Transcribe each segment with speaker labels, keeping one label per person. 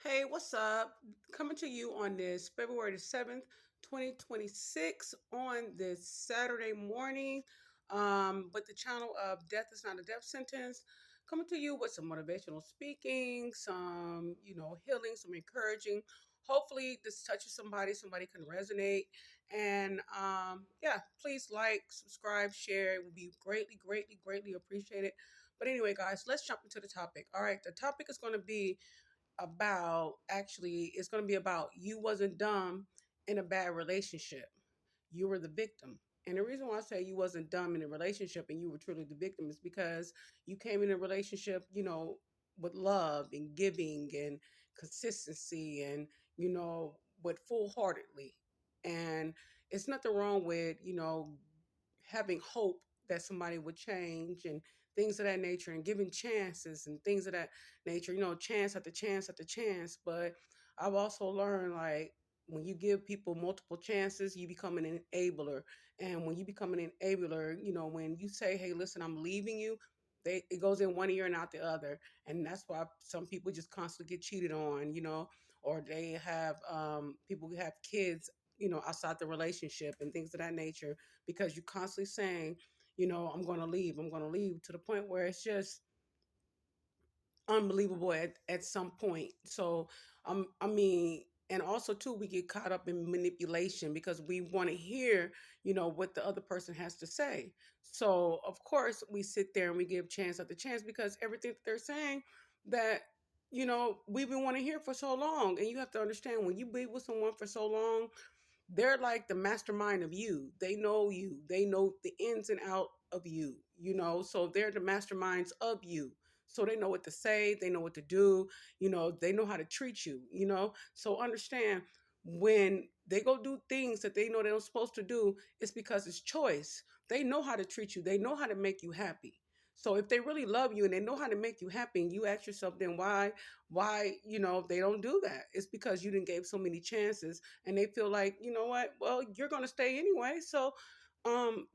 Speaker 1: Hey, what's up? Coming to you on this February the 7th, 2026, on this Saturday morning, with the channel of Death is Not a Death Sentence. Coming to you with some motivational speaking, some, healing, some encouraging. Hopefully, this touches somebody can resonate. And yeah, please like, subscribe, share. It would be greatly, greatly, greatly appreciated. But anyway, guys, let's jump into the topic. All right, the topic is going to be it's going to be about you wasn't dumb in a bad relationship. You were the victim. And the reason why I say you wasn't dumb in a relationship and you were truly the victim is because you came in a relationship, with love and giving and consistency and, with full heartedly. And it's nothing wrong with, having hope that somebody would change and things of that nature and giving chances and things of that nature, chance after chance after chance. But I've also learned, like, when you give people multiple chances, you become an enabler. And when you become an enabler, when you say, hey, listen, I'm leaving you, it goes in one ear and out the other. And that's why some people just constantly get cheated on, or they have people who have kids, outside the relationship and things of that nature, because you're constantly saying, I'm going to leave, to the point where it's just unbelievable at some point. So, I mean, and also too, we get caught up in manipulation because we want to hear, what the other person has to say. So, of course, we sit there and we give chance after chance because everything that they're saying that, we've been wanting to hear for so long. And you have to understand, when you be with someone for so long, they're like the mastermind of you. They know you. They know the ins and out of you, so they're the masterminds of you. So they know what to say, they know what to do, they know how to treat you, So understand, when they go do things that they know they're not supposed to do, it's because it's choice. They know how to treat you, they know how to make you happy. So if they really love you and they know how to make you happy, and you ask yourself, then why, they don't do that? It's because you didn't gave so many chances, and they feel like, you know what, well, you're going to stay anyway, so um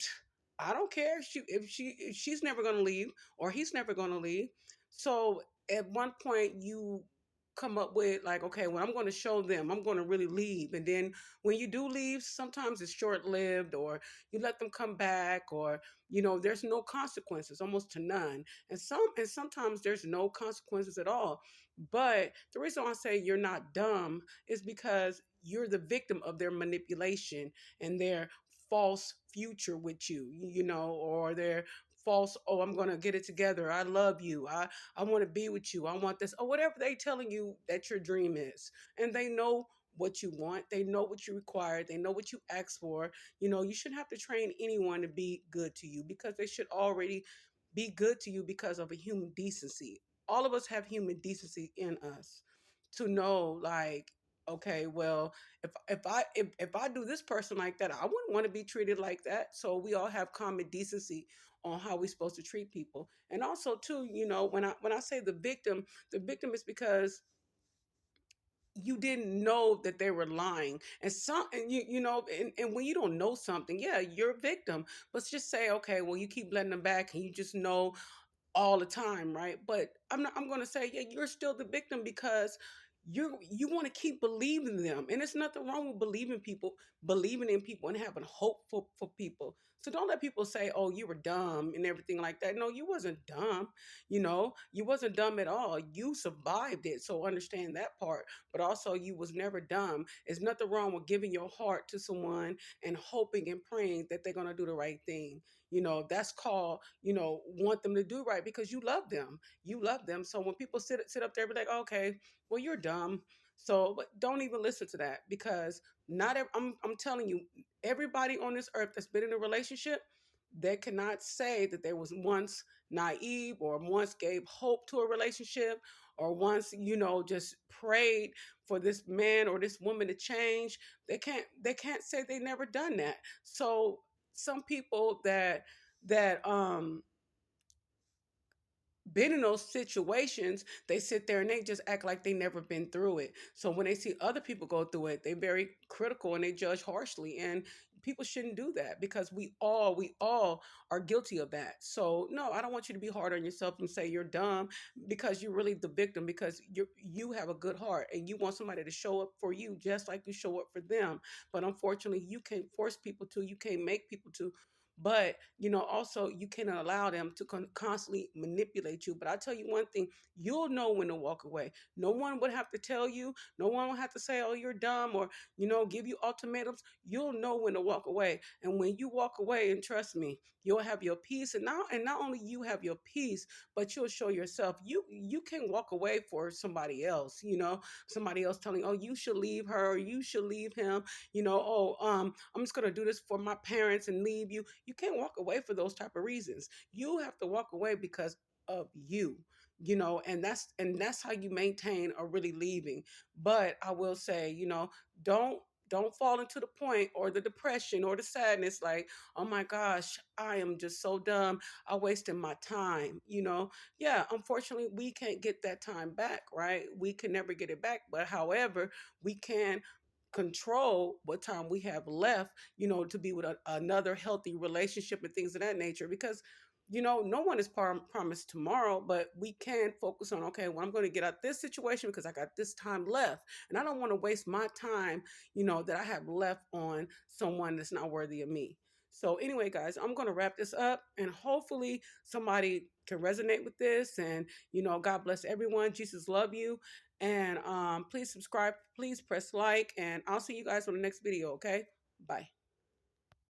Speaker 1: I don't care if she's never going to leave, or he's never going to leave. So at one point you come up with, like, okay, well, I'm going to show them, I'm going to really leave. And then when you do leave, sometimes it's short lived, or you let them come back, or there's no consequences, almost to none. And sometimes there's no consequences at all. But the reason I say you're not dumb is because you're the victim of their manipulation and their false future with you, or their false, oh, I'm going to get it together, I love you, I want to be with you, I want this, or whatever they telling you that your dream is. And they know what you want, they know what you require, they know what you ask for. You shouldn't have to train anyone to be good to you, because they should already be good to you because of a human decency. All of us have human decency in us, to know, like, okay, well, if I do this person like that, I wouldn't want to be treated like that. So we all have common decency on how we're supposed to treat people. And also too, when I say the victim is because you didn't know that they were lying. And and when you don't know something, yeah, you're a victim. Let's just say, okay, well, you keep letting them back and you just know all the time, right? But I'm going to say, yeah, you're still the victim, because you want to keep believing them. And there's nothing wrong with believing in people and having hope for people. So don't let people say, oh, you were dumb and everything like that. No, you wasn't dumb. You wasn't dumb at all. You survived it. So understand that part. But also, you was never dumb. There's nothing wrong with giving your heart to someone and hoping and praying that they're going to do the right thing. That's called, want them to do right, because you love them. You love them. So when people sit up there and be like, okay, well, you're dumb. So, but don't even listen to that, because I'm telling you, everybody on this earth that's been in a relationship, they cannot say that they was once naive, or once gave hope to a relationship, or once, just prayed for this man or this woman to change. They can't say they never done that. So some people that been in those situations, they sit there and they just act like they never been through it. So when they see other people go through it, they're very critical and they judge harshly. And people shouldn't do that because we all are guilty of that. So no, I don't want you to be hard on yourself and say you're dumb because you're really the victim, because you have a good heart and you want somebody to show up for you just like you show up for them. But unfortunately, you can't force people to, you can't make people to. But also you cannot allow them to constantly manipulate you. But I tell you one thing, you'll know when to walk away. No one would have to tell you. No one will have to say, oh, you're dumb, or give you ultimatums. You'll know when to walk away. And when you walk away, and trust me, you'll have your peace. And not only you have your peace, but you'll show yourself. You can walk away for somebody else. Somebody else telling, oh, you should leave her, or you should leave him. Oh, I'm just gonna do this for my parents and leave you. You can't walk away for those type of reasons. You have to walk away because of you. And that's how you maintain a really leaving. But I will say, don't don't fall into the point or the depression or the sadness like, oh my gosh, I am just so dumb, I wasted my time. Yeah, unfortunately we can't get that time back, right? We can never get it back, but however, we can control what time we have left, to be with another healthy relationship and things of that nature. Because no one is promised tomorrow, but we can focus on, okay, well, I'm going to get out this situation because I got this time left, and I don't want to waste my time, that I have left on someone that's not worthy of me. So anyway, guys, I'm going to wrap this up, and hopefully somebody can resonate with this. And God bless everyone. Jesus love you. And please subscribe, please press like, and I'll see you guys on the next video. Okay, bye.